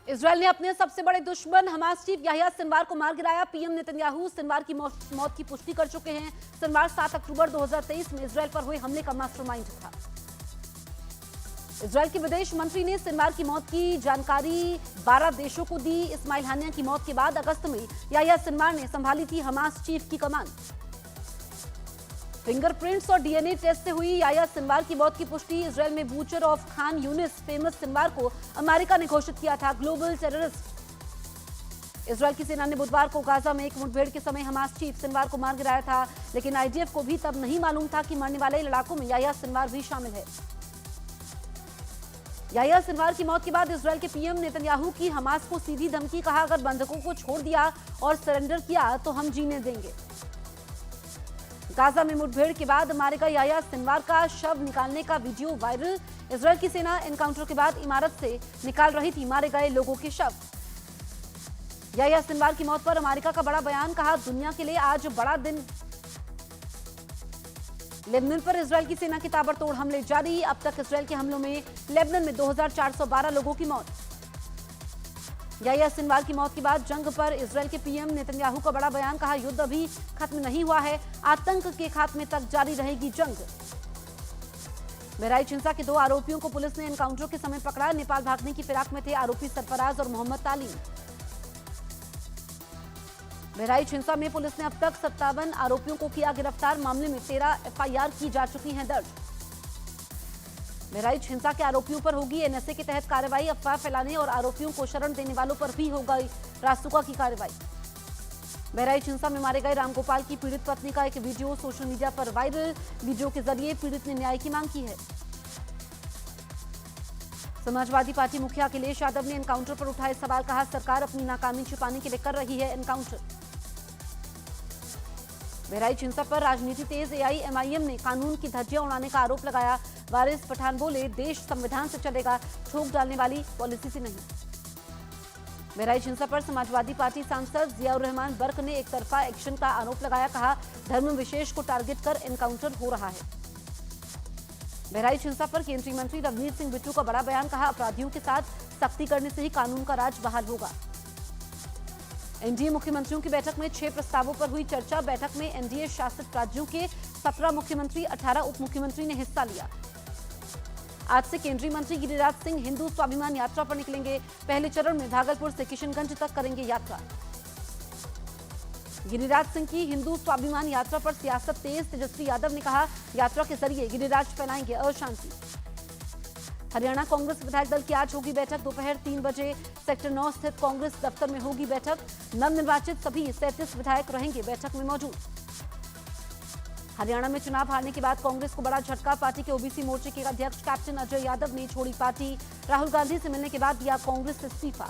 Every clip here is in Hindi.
इजरायल ने अपने सबसे बड़े दुश्मन हमास चीफ याह्या सिनवार को मार गिराया। पीएम नेतन्याहू सिनवार की मौत की पुष्टि कर चुके हैं। सिनवार 7 अक्टूबर 2023 में इजरायल पर हुए हमले का मास्टरमाइंड था। इजरायल के विदेश मंत्री ने सिनवार की मौत की जानकारी 12 देशों को दी। इस्माइल हानिया की मौत के बाद अगस्त में याह्या सिनवार ने संभाली थी हमास चीफ की कमान। फिंगरप्रिंट्स और डीएनए टेस्ट से हुई याह्या सिनवार की मौत की पुष्टि। इजरायल में butcher of Khan Younis famous Sinwar को अमेरिका ने घोषित किया था ग्लोबल टेररिस्ट। इजरायल की सेना ने बुधवार को गाजा में एक मुठभेड़ के समय हमास चीफ सिनवार को मार गिराया था, लेकिन आईडीएफ को भी तब नहीं मालूम था कि मरने वाले लड़ाकों में याह्या सिनवार भी शामिल है। याह्या सिनवार की मौत के बाद इजरायल के पीएम नेतन्याहू की हमास को सीधी धमकी, कहा अगर बंधकों को छोड़ दिया और सरेंडर किया तो हम जीने देंगे। गाजा में मुठभेड़ के बाद मारे गए याह्या सिनवार का शव निकालने का वीडियो वायरल। इजरायल की सेना एनकाउंटर के बाद इमारत से निकाल रही थी मारे गए लोगों के शव। याह्या सिनवार की मौत पर अमेरिका का बड़ा बयान, कहा दुनिया के लिए आज बड़ा दिन। लेबनान पर इजरायल की सेना के ताबड़तोड़ हमले जारी। अब तक इजरायल के हमलों में लेबनान में 2412 लोगों की मौत। याह्या सिनवार की मौत के बाद जंग पर इजरायल के पीएम नेतन्याहू का बड़ा बयान, कहा युद्ध अभी खत्म नहीं हुआ है, आतंक के खात्मे तक जारी रहेगी जंग। बहराइच हिंसा के 2 आरोपियों को पुलिस ने एनकाउंटर के समय पकड़ा। नेपाल भागने की फिराक में थे आरोपी सरफराज और मोहम्मद तालीम। बहराइच हिंसा में पुलिस ने अब तक 57 आरोपियों को किया गिरफ्तार। मामले में 13 एफआईआर की जा चुकी हैं दर्ज। बहराइच हिंसा के आरोपियों पर होगी एनएसए के तहत कार्रवाई। अफवाह फैलाने और आरोपियों को शरण देने वालों पर भी होगा रासुका की कार्रवाई। बहराइच हिंसा में मारे गए रामगोपाल की पीड़ित पत्नी का एक वीडियो सोशल मीडिया पर वायरल। वीडियो के जरिए पीड़ित ने न्याय की मांग की है। समाजवादी पार्टी मुखिया अखिलेश यादव ने एनकाउंटर पर उठाए सवाल, कहा सरकार अपनी नाकामी छिपाने के लिए कर रही है एनकाउंटर। बहराइच हिंसा पर राजनीति तेज। एआईएमआईएम ने कानून की धज्जियां उड़ाने का आरोप लगाया। वारिस पठान बोले देश संविधान से चलेगा, ठोक डालने वाली पॉलिसी से नहीं। बहराइच हिंसा पर समाजवादी पार्टी सांसद जियाउर रहमान बर्क ने एक तरफा एक्शन का आरोप लगाया, कहा धर्म विशेष को टारगेट कर एनकाउंटर हो रहा है। बहराइच हिंसा पर केंद्रीय मंत्री रवनीत सिंह बिट्टू का बड़ा बयान, कहा अपराधियों के साथ सख्ती करने से ही कानून का राज बहाल होगा। एनडीए मुख्यमंत्रियों की बैठक में 6 प्रस्तावों पर हुई चर्चा। बैठक में एनडीए शासित राज्यों के 17 मुख्यमंत्री, 18 उप मुख्यमंत्री ने हिस्सा लिया। आज से केंद्रीय मंत्री गिरिराज सिंह हिंदू स्वाभिमान यात्रा पर निकलेंगे। पहले चरण में भागलपुर से किशनगंज तक करेंगे यात्रा। गिरिराज सिंह की हिंदू स्वाभिमान यात्रा पर सियासत तेज। तेजस्वी यादव ने कहा यात्रा के जरिए गिरिराज फैलाएंगे अशांति। हरियाणा कांग्रेस विधायक दल की आज होगी बैठक। दोपहर 3 बजे सेक्टर 9 स्थित कांग्रेस दफ्तर में होगी बैठक। नवनिर्वाचित सभी 37 विधायक रहेंगे बैठक में मौजूद। हरियाणा में चुनाव हारने के बाद कांग्रेस को बड़ा झटका। पार्टी के ओबीसी मोर्चे के अध्यक्ष कैप्टन अजय यादव ने छोड़ी पार्टी। राहुल गांधी से मिलने के बाद दिया कांग्रेस से इस्तीफा।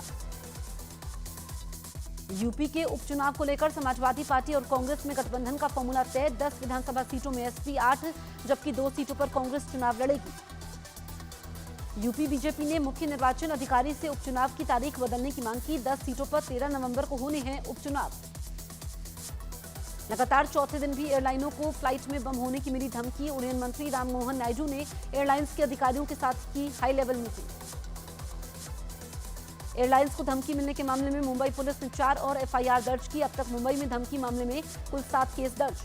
यूपी के उपचुनाव को लेकर समाजवादी पार्टी और कांग्रेस में गठबंधन का फॉर्मूला तय। 10 विधानसभा सीटों में एसपी 8, जबकि 2 सीटों पर कांग्रेस चुनाव लड़ेगी। यूपी बीजेपी ने मुख्य निर्वाचन अधिकारी से उपचुनाव की तारीख बदलने की मांग की। 10 सीटों पर 13 नवंबर को होने हैं उपचुनाव। लगातार चौथे दिन भी एयरलाइनों को फ्लाइट में बम होने की मिली धमकी। उड़यन मंत्री राममोहन नायडू ने एयरलाइंस के अधिकारियों के साथ की हाई लेवल मीटिंग। एयरलाइंस को धमकी मिलने के मामले में मुंबई पुलिस ने 4 और एफआईआर दर्ज की। अब तक मुंबई में धमकी मामले में कुल 7 केस दर्ज।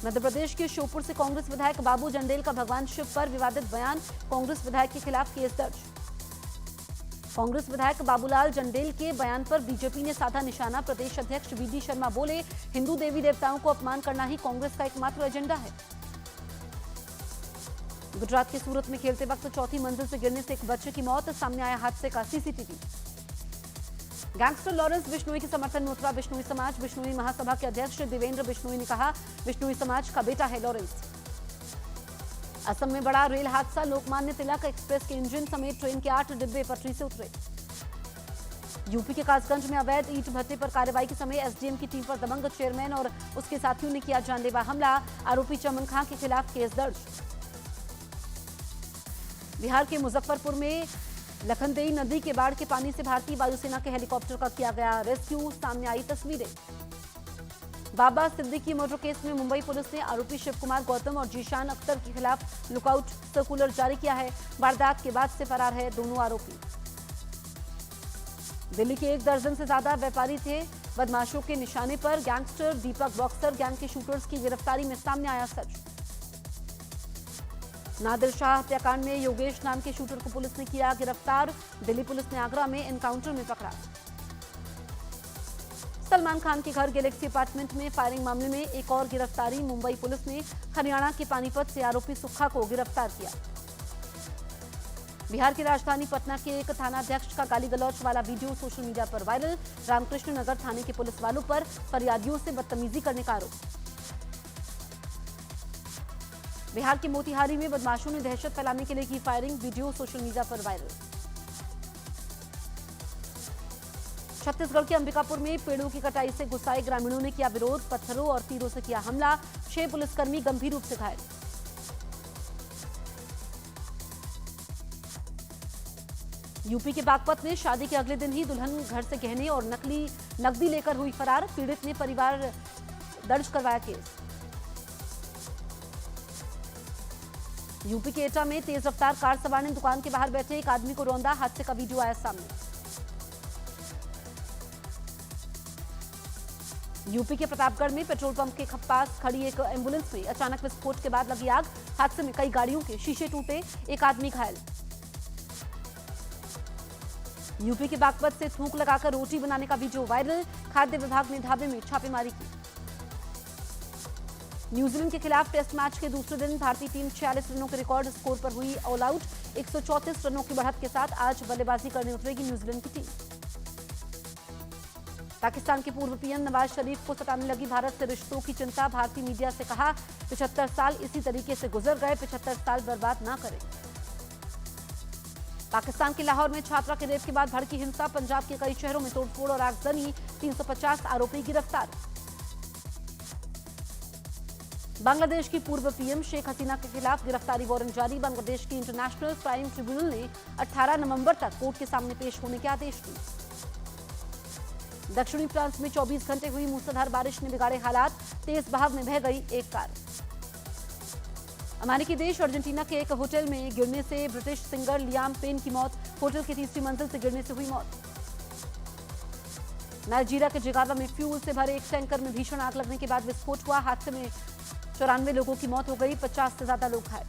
मध्य प्रदेश के श्योपुर से कांग्रेस विधायक बाबू जंडेल का भगवान शिव पर विवादित बयान। कांग्रेस विधायक के खिलाफ केस दर्ज। कांग्रेस विधायक बाबूलाल जंडेल के बयान पर बीजेपी ने साधा निशाना। प्रदेश अध्यक्ष वीडी शर्मा बोले हिंदू देवी देवताओं को अपमान करना ही कांग्रेस का एकमात्र एजेंडा है। गुजरात के सूरत में खेलते वक्त 4थी मंजिल से गिरने से एक बच्चे की मौत। सामने आया हादसे का सीसीटीवी। गैंगस्टर लॉरेंस बिश्नोई के समर्थन में उतरा बिश्नोई समाज। बिश्नोई महासभा के अध्यक्ष देवेंद्र बिश्नोई ने कहा बिश्नोई समाज का बेटा है लॉरेंस। असम में बड़ा रेल हादसा। लोकमान्य तिलक एक्सप्रेस के इंजन समेत ट्रेन के 8 डिब्बे पटरी से उतरे। यूपी के कासगंज में अवैध ईंट भट्टे पर कार्रवाई के समय एसडीएम की टीम पर दबंग चेयरमैन और उसके साथियों ने किया जानलेवा हमला। आरोपी चमन खां के खिलाफ केस दर्ज। बिहार के मुजफ्फरपुर में लखनदेई नदी के बाढ़ के पानी से भारतीय वायुसेना के हेलीकॉप्टर का किया गया रेस्क्यू। सामने आई तस्वीरें। बाबा सिद्दीकी मर्डर केस में मुंबई पुलिस ने आरोपी शिव कुमार गौतम और जीशान अख्तर के खिलाफ लुकआउट सर्कुलर जारी किया है। वारदात के बाद से फरार है दोनों आरोपी। दिल्ली के 1 दर्जन से ज्यादा व्यापारी थे बदमाशों के निशाने पर। गैंगस्टर दीपक बॉक्सर गैंग के शूटर्स की गिरफ्तारी में सामने आया सच। नादिर शाह हत्याकांड में योगेश नाम के शूटर को पुलिस ने किया गिरफ्तार। दिल्ली पुलिस ने आगरा में एनकाउंटर में पकड़ा। सलमान खान के घर गैलेक्सी अपार्टमेंट में फायरिंग मामले में एक और गिरफ्तारी। मुंबई पुलिस ने हरियाणा के पानीपत से आरोपी सुक्खा को गिरफ्तार किया। बिहार की राजधानी पटना के एक थानाध्यक्ष का गाली गलौज वाला वीडियो सोशल मीडिया पर वायरल। रामकृष्ण नगर थाने के पुलिस वालों पर फरियादियों से बदतमीजी करने का आरोप। बिहार के मोतिहारी में बदमाशों ने दहशत फैलाने के लिए की फायरिंग। वीडियो सोशल मीडिया पर वायरल। छत्तीसगढ़ के अंबिकापुर में पेड़ों की कटाई से गुस्साए ग्रामीणों ने किया विरोध। पत्थरों और तीरों से किया हमला। 6 पुलिसकर्मी गंभीर रूप से घायल। यूपी के बागपत में शादी के अगले दिन ही दुल्हन घर से गहने और नकदी लेकर हुई फरार। पीड़ित ने परिवार दर्ज करवाया केस। यूपी के एटा में तेज रफ्तार कार सवार ने दुकान के बाहर बैठे एक आदमी को रौंदा। हादसे का वीडियो आया सामने। यूपी के प्रतापगढ़ में पेट्रोल पंप के पास खड़ी एक एम्बुलेंस में अचानक विस्फोट के बाद लगी आग। हादसे में कई गाड़ियों के शीशे टूटे, एक आदमी घायल। यूपी के बागपत से थूक लगाकर रोटी बनाने का वीडियो वायरल। खाद्य विभाग ने ढाबे में छापेमारी की। न्यूजीलैंड के खिलाफ टेस्ट मैच के दूसरे दिन भारतीय टीम 46 रनों के रिकॉर्ड स्कोर पर हुई ऑल आउट। 134 रनों की बढ़त के साथ आज बल्लेबाजी करने उतरेगी न्यूजीलैंड की टीम। पाकिस्तान के पूर्व पीएम नवाज शरीफ को सताने लगी भारत से रिश्तों की चिंता। भारतीय मीडिया से कहा 75 साल इसी तरीके से गुजर गए, 75 साल बर्बाद ना करें। पाकिस्तान के लाहौर में छात्रा के रेप के बाद भड़की हिंसा। पंजाब के कई शहरों में तोड़फोड़ और आगजनी। 350 आरोपी गिरफ्तार। बांग्लादेश की पूर्व पीएम शेख हसीना के खिलाफ गिरफ्तारी वारंट जारी। बांग्लादेश की इंटरनेशनल क्राइम ट्रिब्यूनल ने 18 नवंबर तक कोर्ट के सामने पेश होने के आदेश दिए। दक्षिणी फ्रांस में 24 घंटे हुई मूसलाधार बारिश ने बिगाड़े हालात। तेज बहाव में बह गई एक कार। अमेरिकी देश अर्जेंटीना के एक होटल में गिरने से ब्रिटिश सिंगर लियाम पेन की मौत। होटल की तीसरी मंजिल से गिरने से हुई मौत। नाइजीरिया के जिगावा में फ्यूल से भरे एक टैंकर में भीषण आग लगने के बाद विस्फोट हुआ। हादसे में 94 लोगों की मौत हो गई, 50 से ज्यादा लोग घायल।